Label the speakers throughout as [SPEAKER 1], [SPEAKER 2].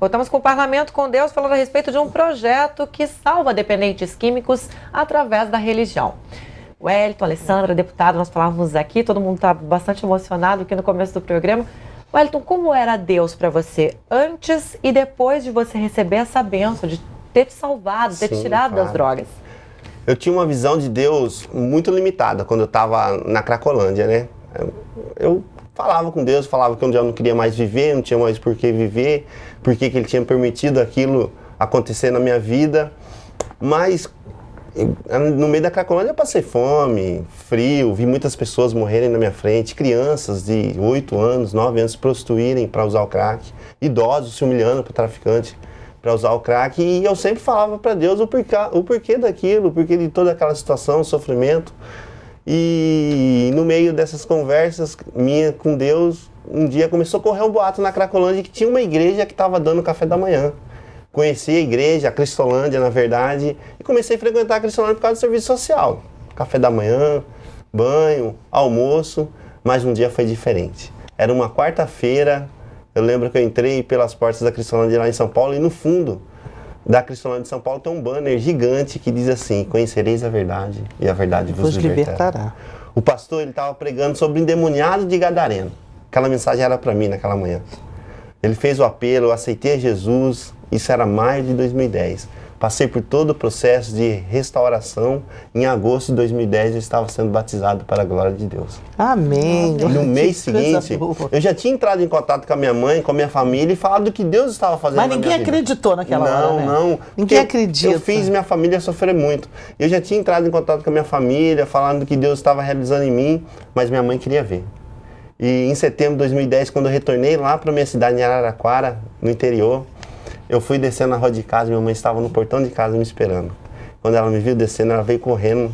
[SPEAKER 1] Voltamos com o Parlamento com Deus, falando a respeito de um projeto que salva dependentes químicos através da religião. Wellington, Alessandra, deputado, nós falávamos aqui, todo mundo está bastante emocionado aqui no começo do programa. Wellington, como era Deus para você antes e depois de você receber essa bênção, de ter te salvado, ter te tirado das drogas?
[SPEAKER 2] Eu tinha uma visão de Deus muito limitada quando eu estava na Cracolândia, né? Eu falava com Deus, falava que um dia eu não queria mais viver, não tinha mais por que viver, porque Ele tinha permitido aquilo acontecer na minha vida. Mas no meio da Cracolândia eu passei fome, frio, vi muitas pessoas morrerem na minha frente, crianças de 8 anos, 9 anos se prostituírem para usar o crack, idosos se humilhando para o traficante para usar o crack, e eu sempre falava para Deus o porquê daquilo, o porquê de toda aquela situação, sofrimento. E no meio dessas conversas minha com Deus, um dia começou a correr um boato na Cracolândia que tinha uma igreja que estava dando café da manhã. Conheci a igreja, a Cristolândia, na verdade, e comecei a frequentar a Cristolândia por causa do serviço social. Café da manhã, banho, almoço, mas um dia foi diferente. Era uma quarta-feira, eu lembro que eu entrei pelas portas da Cristolândia lá em São Paulo, e no fundo da Cristolândia de São Paulo tem um banner gigante que diz assim: conhecereis a verdade e a verdade vos libertará. O pastor, ele estava pregando sobre o endemoniado de Gadareno. Aquela mensagem era para mim naquela manhã. Ele fez o apelo, eu aceitei a Jesus, isso era maio de 2010. Passei por todo o processo de restauração. Em agosto de 2010 eu estava sendo batizado para a glória de Deus.
[SPEAKER 3] Amém.
[SPEAKER 2] No mês seguinte, eu já tinha entrado em contato com a minha mãe, com a minha família e falado do que Deus estava fazendo na minha vida.
[SPEAKER 3] Mas ninguém acreditou naquela hora, né?
[SPEAKER 2] Não.
[SPEAKER 3] Ninguém acredita.
[SPEAKER 2] Eu fiz minha família sofrer muito. Eu já tinha entrado em contato com a minha família, falando do que Deus estava realizando em mim, mas minha mãe queria ver. E em setembro de 2010, quando eu retornei lá para minha cidade, em Araraquara, no interior, eu fui descendo na rua de casa, minha mãe estava no portão de casa me esperando. Quando ela me viu descendo, ela veio correndo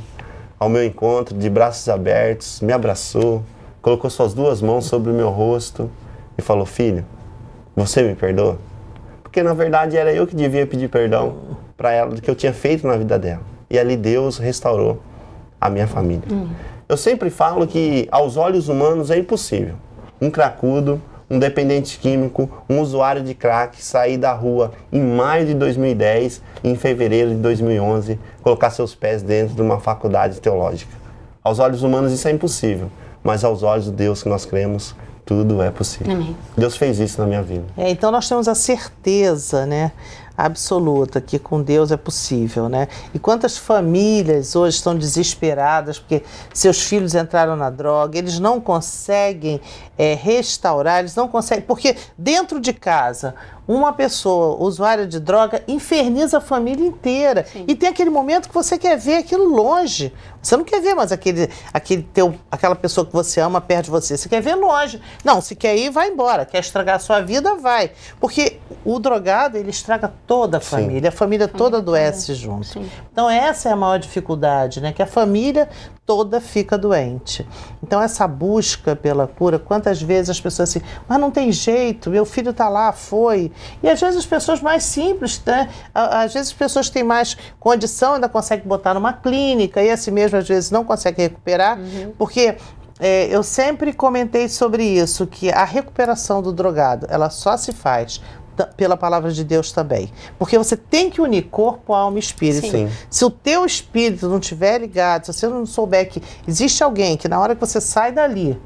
[SPEAKER 2] ao meu encontro, de braços abertos, me abraçou, colocou suas 2 mãos sobre o meu rosto e falou: filho, você me perdoa? Porque na verdade era eu que devia pedir perdão para ela do que eu tinha feito na vida dela. E ali Deus restaurou a minha família. Eu sempre falo que aos olhos humanos é impossível um cracudo, um dependente químico, um usuário de crack sair da rua em maio de 2010 e em fevereiro de 2011 colocar seus pés dentro de uma faculdade teológica. Aos olhos humanos isso é impossível, mas aos olhos de Deus que nós cremos, tudo é possível.
[SPEAKER 1] Amém.
[SPEAKER 2] Deus fez isso na minha vida.
[SPEAKER 3] Então nós temos a certeza, né, absoluta que com Deus é possível, né? E quantas famílias hoje estão desesperadas porque seus filhos entraram na droga, eles não conseguem restaurar, eles não conseguem, porque dentro de casa uma pessoa usuária de droga inferniza a família inteira. Sim. E tem aquele momento que você quer ver aquilo longe. Você não quer ver mais aquela pessoa que você ama perto de você. Você quer ver longe. Não, se quer ir, vai embora. Quer estragar a sua vida, vai. Porque o drogado, ele estraga toda a família. Sim. A família toda adoece junto. Sim. Então essa é a maior dificuldade, né? Que a família toda fica doente. Então essa busca pela cura, quantas vezes as pessoas assim, mas não tem jeito, meu filho está lá, foi. E às vezes as pessoas mais simples, né? Às vezes as pessoas que têm mais condição ainda conseguem botar numa clínica e assim mesmo às vezes não conseguem recuperar, porque eu sempre comentei sobre isso, que a recuperação do drogado, ela só se faz pela palavra de Deus também. Porque você tem que unir corpo, alma e espírito.
[SPEAKER 2] Sim.
[SPEAKER 3] Se o teu espírito não estiver ligado, se você não souber que existe alguém que na hora que você sai dali,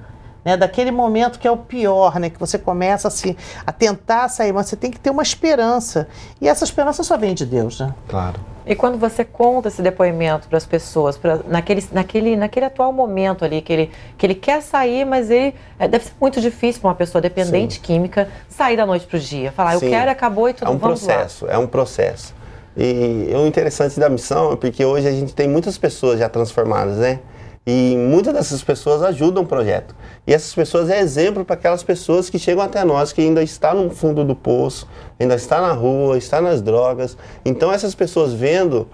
[SPEAKER 3] né, daquele momento que é o pior, né, que você começa assim, a tentar sair, mas você tem que ter uma esperança. E essa esperança só vem de Deus, né?
[SPEAKER 2] Claro.
[SPEAKER 1] E quando você conta esse depoimento para as pessoas, naquele atual momento ali, que ele quer sair, mas deve ser muito difícil para uma pessoa dependente química sair da noite para o dia. Falar, eu quero, acabou e tudo, vamos lá.
[SPEAKER 2] É um processo. E o interessante da missão é porque hoje a gente tem muitas pessoas já transformadas, né? E muitas dessas pessoas ajudam o projeto. E essas pessoas é exemplo para aquelas pessoas que chegam até nós, que ainda está no fundo do poço, ainda está na rua, está nas drogas. Então essas pessoas vendo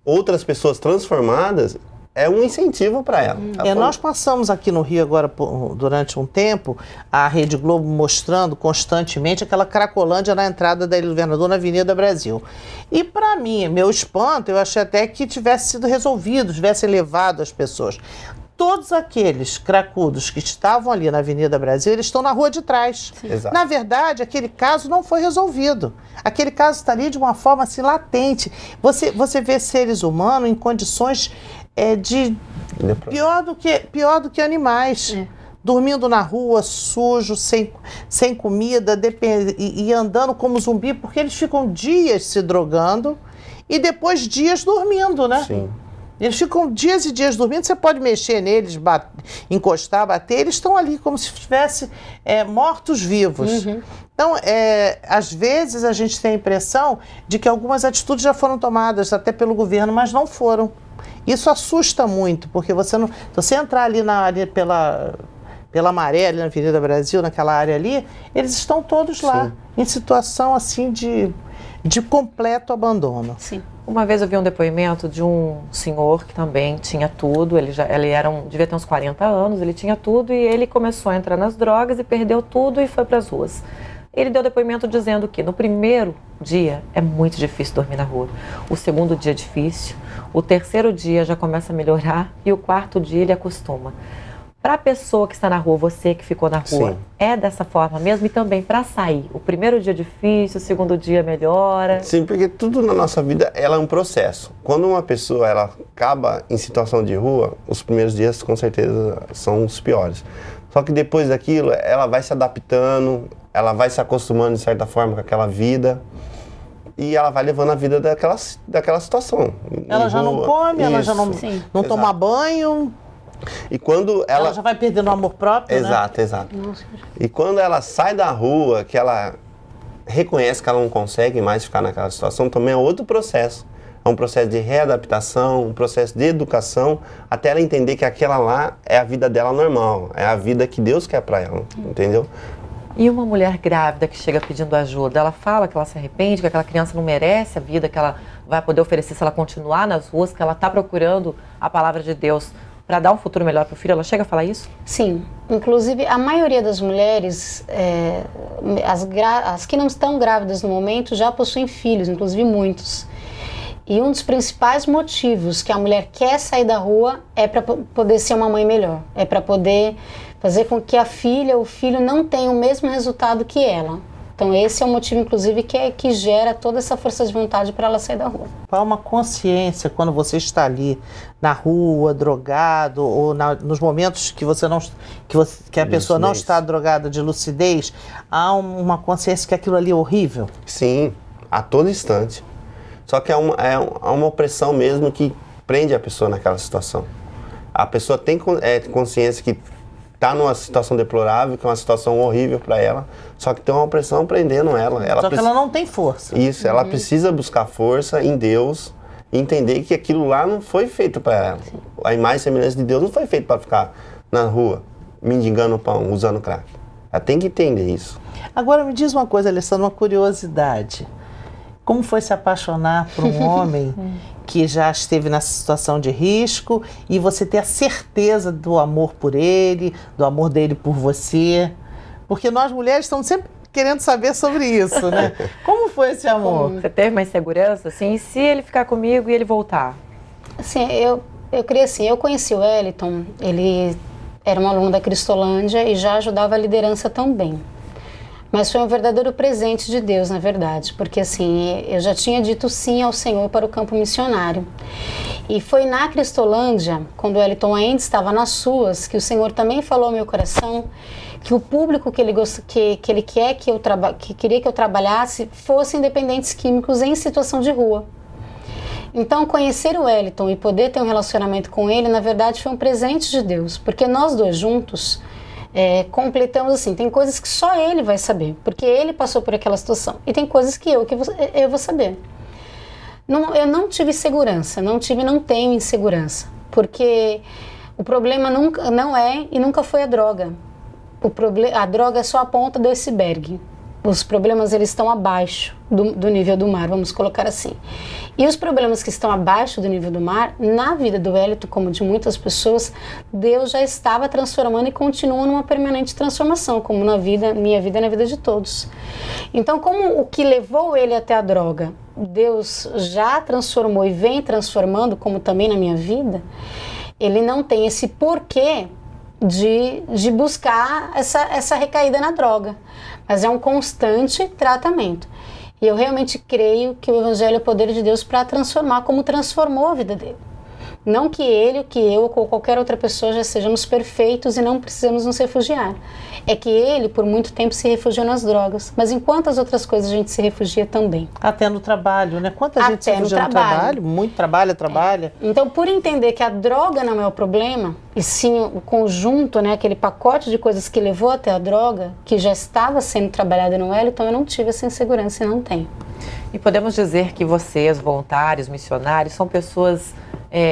[SPEAKER 2] outras pessoas transformadas, é um incentivo para ela.
[SPEAKER 3] Nós passamos aqui no Rio agora, durante um tempo, a Rede Globo mostrando constantemente aquela Cracolândia na entrada da Ilha do Governador, na Avenida Brasil. E para mim, meu espanto, eu achei até que tivesse sido resolvido, tivesse levado as pessoas. Todos aqueles cracudos que estavam ali na Avenida Brasil, eles estão na rua de trás.
[SPEAKER 2] Exato.
[SPEAKER 3] Na verdade, aquele caso não foi resolvido. Aquele caso está ali de uma forma assim latente. Você vê seres humanos em condições pior do que animais. Dormindo na rua, sujo, sem comida, e andando como zumbi, porque eles ficam dias se drogando e depois dias dormindo, né?
[SPEAKER 2] Sim.
[SPEAKER 3] Eles ficam dias e dias dormindo, você pode mexer neles, encostar, bater, eles estão ali como se estivessem mortos-vivos. Então, às vezes a gente tem a impressão de que algumas atitudes já foram tomadas até pelo governo, mas não foram. Isso assusta muito, porque se você entrar ali na área pela Maré, ali na Avenida Brasil, naquela área ali, eles estão todos lá, em situação assim de completo abandono.
[SPEAKER 4] Sim.
[SPEAKER 1] Uma vez eu vi um depoimento de um senhor que também tinha tudo, devia ter uns 40 anos, ele tinha tudo e ele começou a entrar nas drogas e perdeu tudo e foi para as ruas. Ele deu depoimento dizendo que no primeiro dia é muito difícil dormir na rua, o segundo dia é difícil, o terceiro dia já começa a melhorar e o quarto dia ele acostuma. Para a pessoa que está na rua, você que ficou na rua,
[SPEAKER 2] Sim.
[SPEAKER 1] é dessa forma mesmo? E também para sair, o primeiro dia é difícil, o segundo dia melhora?
[SPEAKER 2] Sim, porque tudo na nossa vida ela é um processo. Quando uma pessoa ela acaba em situação de rua, os primeiros dias com certeza são os piores. Só que depois daquilo, ela vai se adaptando, ela vai se acostumando de certa forma com aquela vida e ela vai levando a vida daquela situação.
[SPEAKER 3] Ela já não come, ela já não toma
[SPEAKER 2] Exato.
[SPEAKER 3] banho.
[SPEAKER 2] E quando
[SPEAKER 3] Ela já vai perdendo o amor próprio,
[SPEAKER 2] Exato,
[SPEAKER 3] né?
[SPEAKER 2] exato. E quando ela sai da rua, que ela reconhece que ela não consegue mais ficar naquela situação, também é outro processo. É um processo de readaptação, um processo de educação, até ela entender que aquela lá é a vida dela normal, é a vida que Deus quer para ela, entendeu?
[SPEAKER 1] E uma mulher grávida que chega pedindo ajuda, ela fala que ela se arrepende, que aquela criança não merece a vida que ela vai poder oferecer se ela continuar nas ruas, que ela está procurando a palavra de Deus para dar um futuro melhor para o filho, ela chega a falar isso?
[SPEAKER 4] Sim, inclusive a maioria das mulheres, as que não estão grávidas no momento, já possuem filhos, inclusive muitos. E um dos principais motivos que a mulher quer sair da rua é para poder ser uma mãe melhor, é para poder fazer com que a filha ou o filho não tenham o mesmo resultado que ela. Então esse é o motivo, inclusive, que gera toda essa força de vontade para ela sair da rua.
[SPEAKER 3] Há uma consciência quando você está ali na rua, drogado, ou nos momentos que a pessoa não está drogada, de lucidez, há uma consciência que aquilo ali é horrível?
[SPEAKER 2] Sim, a todo instante. Só que é uma opressão mesmo que prende a pessoa naquela situação. A pessoa tem consciência que está numa situação deplorável, que é uma situação horrível para ela, só que tem uma opressão prendendo ela.
[SPEAKER 3] Só que ela não tem força.
[SPEAKER 2] Isso, ela precisa buscar força em Deus e entender que aquilo lá não foi feito para ela. A imagem e semelhança de Deus não foi feita para ficar na rua, mendigando pão, usando crack. Ela tem que entender isso.
[SPEAKER 3] Agora me diz uma coisa, Alessandra, uma curiosidade. Como foi se apaixonar por um homem que já esteve nessa situação de risco e você ter a certeza do amor por ele, do amor dele por você? Porque nós mulheres estamos sempre querendo saber sobre isso, né? Como foi esse amor?
[SPEAKER 1] Você teve mais segurança, assim, e se ele ficar comigo e ele voltar?
[SPEAKER 4] Assim, eu creio assim, eu conheci o Wellington, ele era um aluno da Cristolândia e já ajudava a liderança também. Mas foi um verdadeiro presente de Deus, na verdade, porque assim, eu já tinha dito sim ao Senhor para o campo missionário. E foi na Cristolândia, quando o Wellington ainda estava nas ruas, que o Senhor também falou ao meu coração que o público que ele queria que eu trabalhasse fossem dependentes químicos em situação de rua. Então, conhecer o Wellington e poder ter um relacionamento com ele, na verdade, foi um presente de Deus, porque nós dois juntos completamos assim, tem coisas que só ele vai saber, porque ele passou por aquela situação, e tem coisas que eu vou saber. Eu não tive segurança, não tenho insegurança, porque o problema não é e nunca foi a droga. A droga é só a ponta do iceberg. Os problemas eles estão abaixo do nível do mar, vamos colocar assim. E os problemas que estão abaixo do nível do mar, na vida do Wellington, como de muitas pessoas, Deus já estava transformando e continua numa permanente transformação, como na minha vida e na vida de todos. Então, como o que levou ele até a droga, Deus já transformou e vem transformando, como também na minha vida, ele não tem esse porquê de buscar essa recaída na droga, mas é um constante tratamento. E eu realmente creio que o Evangelho é o poder de Deus para transformar, como transformou a vida dele. Não que ele, que eu ou qualquer outra pessoa já sejamos perfeitos e não precisamos nos refugiar. É que ele, por muito tempo, se refugiou nas drogas. Mas em quantas outras coisas a gente se refugia também?
[SPEAKER 3] Até no trabalho, né? Quanta gente se
[SPEAKER 4] Até no
[SPEAKER 3] refugia no trabalho? Muito trabalha.
[SPEAKER 4] Então, por entender que a droga não é o problema, e sim o conjunto, né, aquele pacote de coisas que levou até a droga, que já estava sendo trabalhada no Wellington, eu não tive essa insegurança e não tenho.
[SPEAKER 1] E podemos dizer que vocês, voluntários, missionários, são pessoas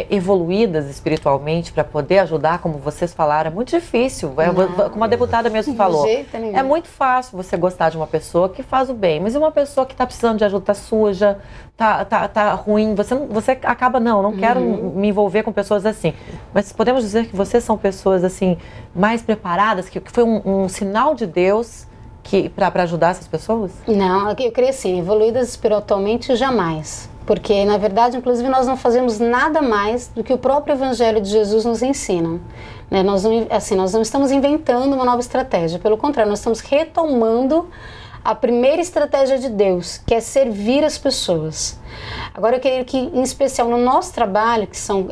[SPEAKER 1] evoluídas espiritualmente para poder ajudar, como vocês falaram. É muito difícil, como a deputada mesmo falou.
[SPEAKER 4] De jeito nenhum.
[SPEAKER 1] É muito fácil você gostar de uma pessoa que faz o bem, mas e uma pessoa que está precisando de ajuda, está suja, tá ruim, você acaba, não quero me envolver com pessoas assim. Mas podemos dizer que vocês são pessoas assim mais preparadas, que foi um sinal de Deus para ajudar essas pessoas?
[SPEAKER 4] Não, eu creio assim, evoluídas espiritualmente jamais. Porque, na verdade, inclusive, nós não fazemos nada mais do que o próprio Evangelho de Jesus nos ensina. Né? Nós não estamos inventando uma nova estratégia. Pelo contrário, nós estamos retomando a primeira estratégia de Deus, que é servir as pessoas. Agora, eu queria que, em especial no nosso trabalho, que são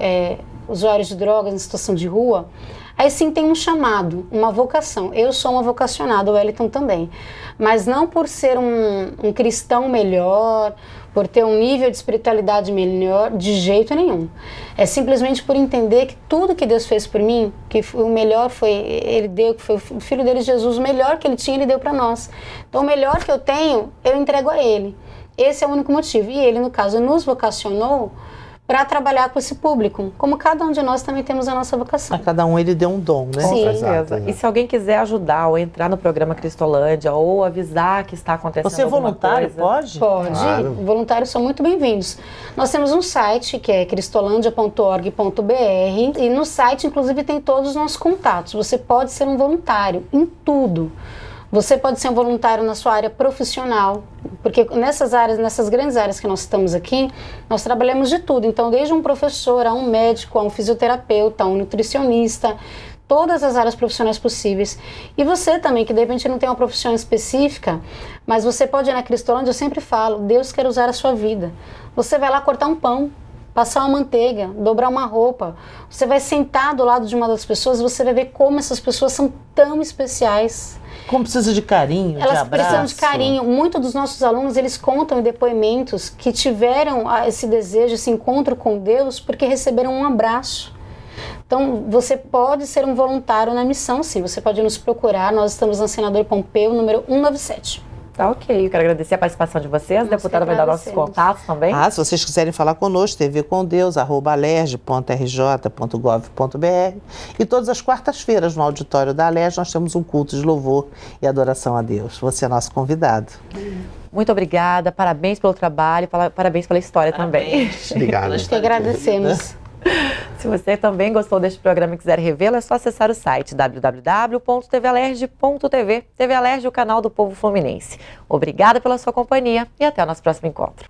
[SPEAKER 4] usuários de drogas em situação de rua, aí sim tem um chamado, uma vocação. Eu sou uma vocacionada, o Wellington também. Mas não por ser um cristão melhor, por ter um nível de espiritualidade melhor, de jeito nenhum. É simplesmente por entender que tudo que Deus fez por mim, que o melhor foi, Ele deu, que foi o Filho dele, Jesus, o melhor que Ele tinha, Ele deu para nós. Então o melhor que eu tenho, eu entrego a Ele. Esse é o único motivo. E Ele, no caso, nos vocacionou para trabalhar com esse público, como cada um de nós também temos a nossa vocação.
[SPEAKER 3] A cada um ele deu um dom, né?
[SPEAKER 4] Sim.
[SPEAKER 2] Exato.
[SPEAKER 1] E se alguém quiser ajudar ou entrar no programa Cristolândia ou avisar que está acontecendo
[SPEAKER 3] Você é
[SPEAKER 1] alguma
[SPEAKER 3] voluntário,
[SPEAKER 1] coisa,
[SPEAKER 3] pode?
[SPEAKER 4] Pode,
[SPEAKER 2] Claro.
[SPEAKER 4] voluntários são muito bem-vindos. Nós temos um site que é cristolândia.org.br e no site, inclusive, tem todos os nossos contatos. Você pode ser um voluntário em tudo. Você pode ser um voluntário na sua área profissional, porque nessas áreas, nessas grandes áreas que nós estamos aqui, nós trabalhamos de tudo. Então, desde um professor, a um médico, a um fisioterapeuta, a um nutricionista, todas as áreas profissionais possíveis. E você também, que de repente não tem uma profissão específica, mas você pode ir na Cristolândia, eu sempre falo, Deus quer usar a sua vida. Você vai lá cortar um pão, passar uma manteiga, dobrar uma roupa. Você vai sentar do lado de uma das pessoas e você vai ver como essas pessoas são tão especiais.
[SPEAKER 3] Como precisa de carinho, de
[SPEAKER 4] Elas
[SPEAKER 3] abraço.
[SPEAKER 4] precisam de carinho. Muitos dos nossos alunos, eles contam em depoimentos que tiveram esse desejo, esse encontro com Deus, porque receberam um abraço. Então, você pode ser um voluntário na missão, sim. Você pode nos procurar. Nós estamos na Senador Pompeu, número 197.
[SPEAKER 1] Tá ok. Eu quero agradecer a participação de vocês. A
[SPEAKER 4] Nós
[SPEAKER 1] deputada
[SPEAKER 4] que
[SPEAKER 1] vai dar nossos
[SPEAKER 4] agradecemos.
[SPEAKER 1] contatos também.
[SPEAKER 3] Se vocês quiserem falar conosco, tvcomdeus@alerj.rj.gov.br. E todas as quartas-feiras no auditório da Alerj nós temos um culto de louvor e adoração a Deus. Você é nosso convidado.
[SPEAKER 1] Muito obrigada. Parabéns pelo trabalho. Parabéns pela história também.
[SPEAKER 2] Obrigado.
[SPEAKER 4] Nós que agradecemos.
[SPEAKER 1] Se você também gostou deste programa e quiser revê-lo, é só acessar o site www.tvalerj.tv. TV Alerj, o canal do povo fluminense. Obrigada pela sua companhia e até o nosso próximo encontro.